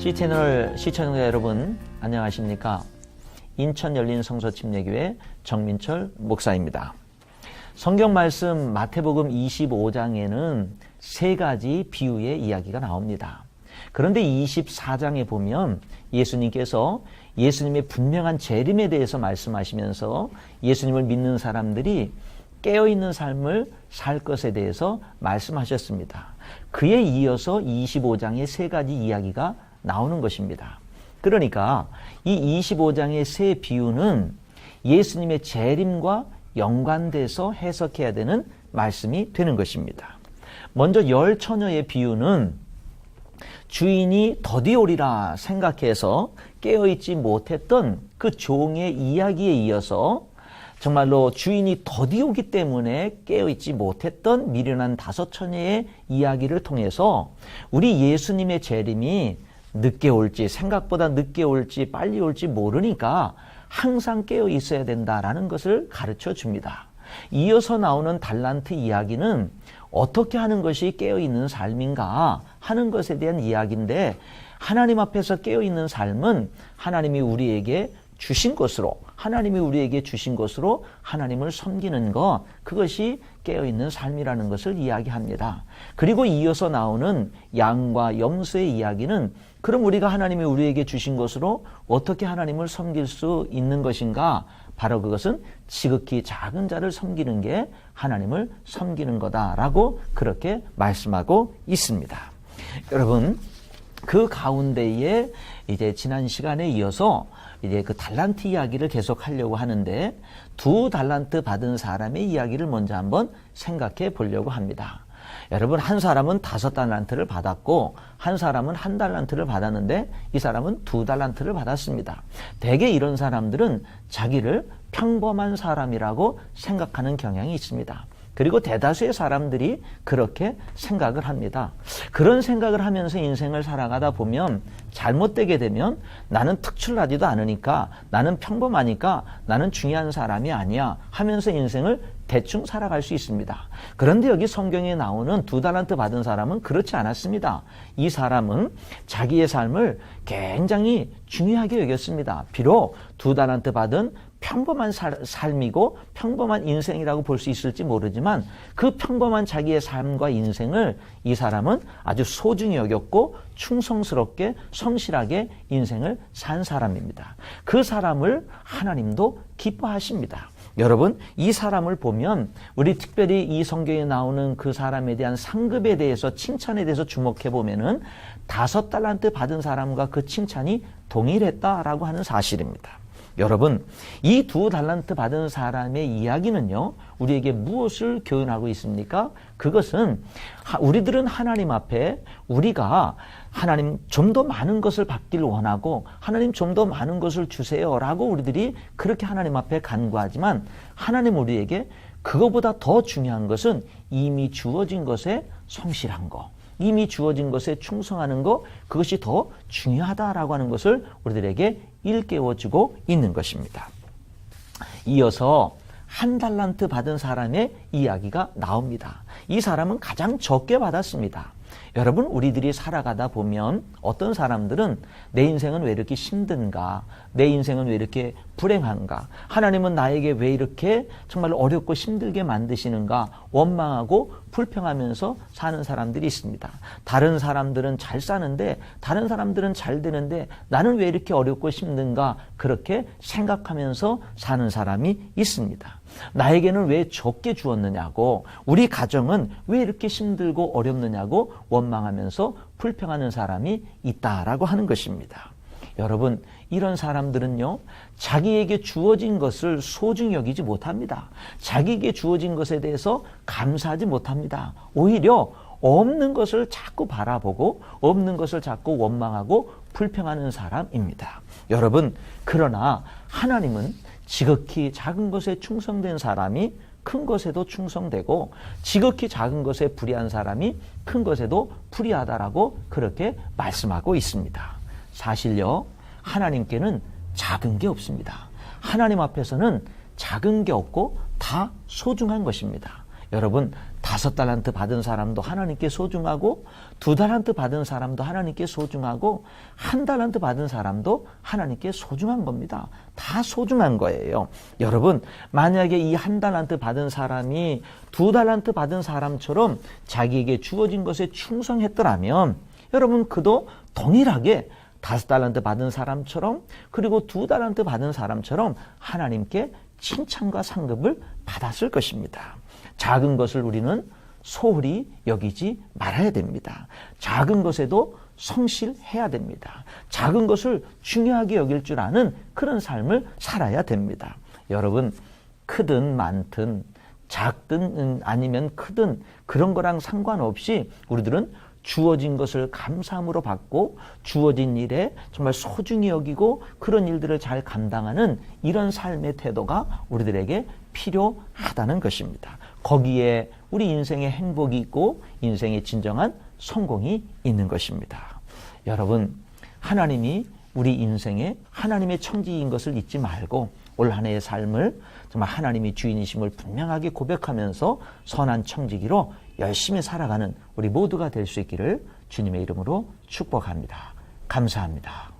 C채널 시청자 여러분 안녕하십니까? 인천 열린성서침례교회 정민철 목사입니다. 성경 말씀 마태복음 25장에는 세 가지 비유의 이야기가 나옵니다. 그런데 24장에 보면 예수님께서 예수님의 분명한 재림에 대해서 말씀하시면서 예수님을 믿는 사람들이 깨어있는 삶을 살 것에 대해서 말씀하셨습니다. 그에 이어서 25장의 세 가지 이야기가 나오는 것입니다. 그러니까 이 25장의 세 비유는 예수님의 재림과 연관돼서 해석해야 되는 말씀이 되는 것입니다. 먼저 열 처녀의 비유는 주인이 더디 오리라 생각해서 깨어있지 못했던 그 종의 이야기에 이어서 정말로 주인이 더디 오기 때문에 깨어있지 못했던 미련한 다섯 처녀의 이야기를 통해서 우리 예수님의 재림이 늦게 올지 생각보다 늦게 올지 빨리 올지 모르니까 항상 깨어 있어야 된다라는 것을 가르쳐 줍니다. 이어서 나오는 달란트 이야기는 어떻게 하는 것이 깨어 있는 삶인가 하는 것에 대한 이야기인데, 하나님 앞에서 깨어 있는 삶은 하나님이 우리에게 주신 것으로 하나님을 섬기는 것, 그것이 깨어있는 삶이라는 것을 이야기합니다. 그리고 이어서 나오는 양과 염소의 이야기는 그럼 우리가 하나님이 우리에게 주신 것으로 어떻게 하나님을 섬길 수 있는 것인가? 바로 그것은 지극히 작은 자를 섬기는 게 하나님을 섬기는 거다라고 그렇게 말씀하고 있습니다. 여러분, 그 가운데에 이제 지난 시간에 이어서 이제 그 달란트 이야기를 계속 하려고 하는데, 두 달란트 받은 사람의 이야기를 먼저 한번 생각해 보려고 합니다. 여러분, 한 사람은 5달란트를 받았고 한 사람은 1달란트를 받았는데 이 사람은 2달란트를 받았습니다. 대개 이런 사람들은 자기를 평범한 사람이라고 생각하는 경향이 있습니다. 그리고 대다수의 사람들이 그렇게 생각을 합니다. 그런 생각을 하면서 인생을 살아가다 보면 잘못되게 되면 나는 특출나지도 않으니까, 나는 평범하니까, 나는 중요한 사람이 아니야 하면서 인생을 대충 살아갈 수 있습니다. 그런데 여기 성경에 나오는 2달란트 받은 사람은 그렇지 않았습니다. 이 사람은 자기의 삶을 굉장히 중요하게 여겼습니다. 비록 2달란트 받은 평범한 삶이고 평범한 인생이라고 볼 수 있을지 모르지만 그 평범한 자기의 삶과 인생을 이 사람은 아주 소중히 여겼고 충성스럽게 성실하게 인생을 산 사람입니다. 그 사람을 하나님도 기뻐하십니다. 여러분, 이 사람을 보면 우리 특별히 이 성경에 나오는 그 사람에 대한 상급에 대해서, 칭찬에 대해서 주목해 보면은 5달란트 받은 사람과 그 칭찬이 동일했다라고 하는 사실입니다. 여러분, 이 2달란트 받은 사람의 이야기는요, 우리에게 무엇을 교훈하고 있습니까? 그것은 우리들은 하나님 앞에 우리가 하나님 좀 더 많은 것을 받길 원하고 하나님 좀 더 많은 것을 주세요라고 우리들이 그렇게 하나님 앞에 간구하지만, 하나님 우리에게 그거보다 더 중요한 것은 이미 주어진 것에 성실한 거, 이미 주어진 것에 충성하는 것, 그것이 더 중요하다라고 하는 것을 우리들에게 일깨워주고 있는 것입니다. 이어서 1달란트 받은 사람의 이야기가 나옵니다. 이 사람은 가장 적게 받았습니다. 여러분, 우리들이 살아가다 보면 어떤 사람들은 내 인생은 왜 이렇게 힘든가? 내 인생은 왜 이렇게 불행한가? 하나님은 나에게 왜 이렇게 정말 어렵고 힘들게 만드시는가? 원망하고 불평하면서 사는 사람들이 있습니다. 다른 사람들은 잘 사는데, 다른 사람들은 잘 되는데 나는 왜 이렇게 어렵고 힘든가? 그렇게 생각하면서 사는 사람이 있습니다. 나에게는 왜 적게 주었느냐고, 우리 가정은 왜 이렇게 힘들고 어렵느냐고 원망하면서 불평하는 사람이 있다라고 하는 것입니다. 여러분, 이런 사람들은요, 자기에게 주어진 것을 소중히 여기지 못합니다. 자기에게 주어진 것에 대해서 감사하지 못합니다. 오히려 없는 것을 자꾸 바라보고 없는 것을 자꾸 원망하고 불평하는 사람입니다. 여러분, 그러나 하나님은 지극히 작은 것에 충성된 사람이 큰 것에도 충성되고, 지극히 작은 것에 불의한 사람이 큰 것에도 불의하다라고 그렇게 말씀하고 있습니다. 사실요, 하나님께는 작은 게 없습니다. 하나님 앞에서는 작은 게 없고 다 소중한 것입니다. 여러분 5달란트 받은 사람도 하나님께 소중하고 2달란트 받은 사람도 하나님께 소중하고 1달란트 받은 사람도 하나님께 소중한 겁니다. 다 소중한 거예요. 여러분 만약에 이 1달란트 받은 사람이 2달란트 받은 사람처럼 자기에게 주어진 것에 충성했더라면 여러분 그도 동일하게 5달란트 받은 사람처럼 그리고 2달란트 받은 사람처럼 하나님께 칭찬과 상급을 받았을 것입니다. 작은 것을 우리는 소홀히 여기지 말아야 됩니다. 작은 것에도 성실해야 됩니다. 작은 것을 중요하게 여길 줄 아는 그런 삶을 살아야 됩니다. 여러분 크든 많든 작든 아니면 크든 그런 거랑 상관없이 우리들은 주어진 것을 감사함으로 받고 주어진 일에 정말 소중히 여기고 그런 일들을 잘 감당하는 이런 삶의 태도가 우리들에게 필요하다는 것입니다. 거기에 우리 인생의 행복이 있고 인생의 진정한 성공이 있는 것입니다. 여러분 하나님이 우리 인생에 하나님의 청지인 것을 잊지 말고 올 한 해의 삶을 정말 하나님이 주인이심을 분명하게 고백하면서 선한 청지기로 열심히 살아가는 우리 모두가 될 수 있기를 주님의 이름으로 축복합니다. 감사합니다.